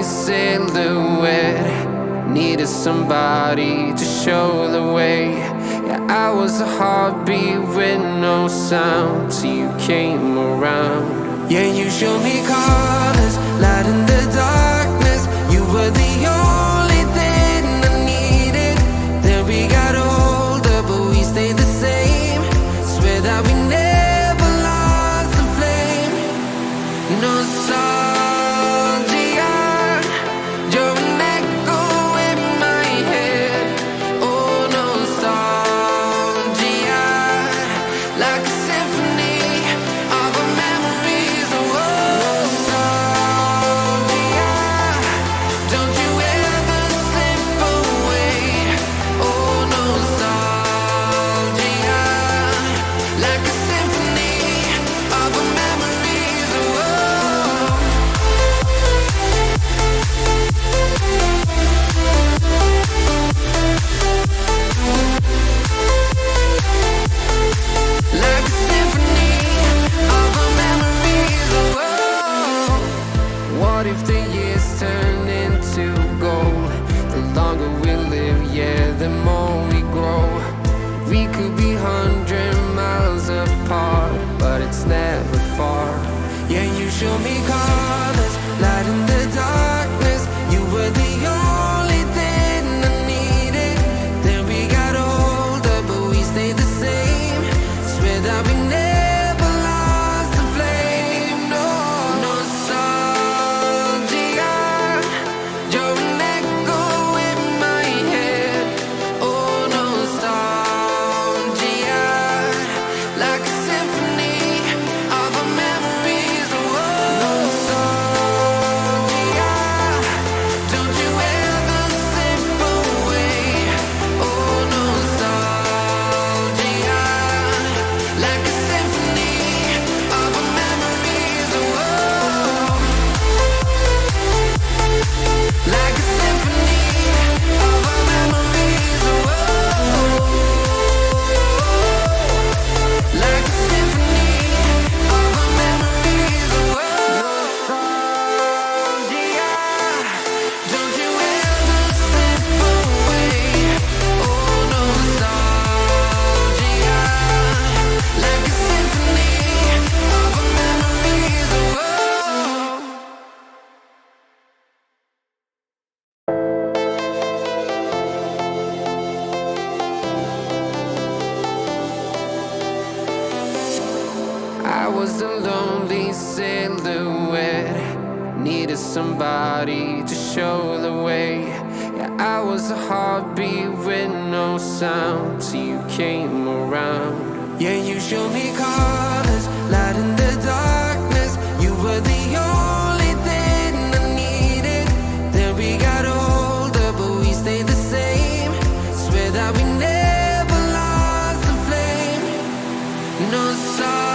silhouette. Needed somebody to show the way. Yeah, I was a heartbeat with no sound till you came around. Yeah, you showed me colors, light in the darkness. You were the only thing I needed. Then we got older, but we stayed the same. Swear that we never lost the flame. Nostalgia, you're an echo in my head. Oh, nostalgia, like a symphony of our memories. Oh, nostalgia, don't you ever slip away. Oh, nostalgia, like a symphony of our memories. Oh, like a symphony of our memories. Oh, what if the years turn into gold? The longer we live, yeah, the more we grow. We could be 100 miles apart, but it's never far. Yeah, you show me colors, light in the darkness. You were the only thing I needed. Then we got older, but we stayed the same. Swear that we never lost the flame. No, nostalgia, you're an echo in my head. Oh, nostalgia, like a symphony of our memories. Oh, nostalgia, don't you ever slip away. Oh, nostalgia, like a symphony of our memories. Oh, like a symphony of our memories. Oh, like a symphony of our memories. Oh, nostalgia, don't you ever slip away. Oh, nostalgia, like a symphony of our memories. Oh, I was a lonely silhouette. Needed somebody to show the way. Yeah, I was a heartbeat with no sound till you came around. Yeah, you showed me colors, light in the darkness. You were the only thing I needed. Then we got older, but we stayed the same. Swear that we never lost the flame. No sorry.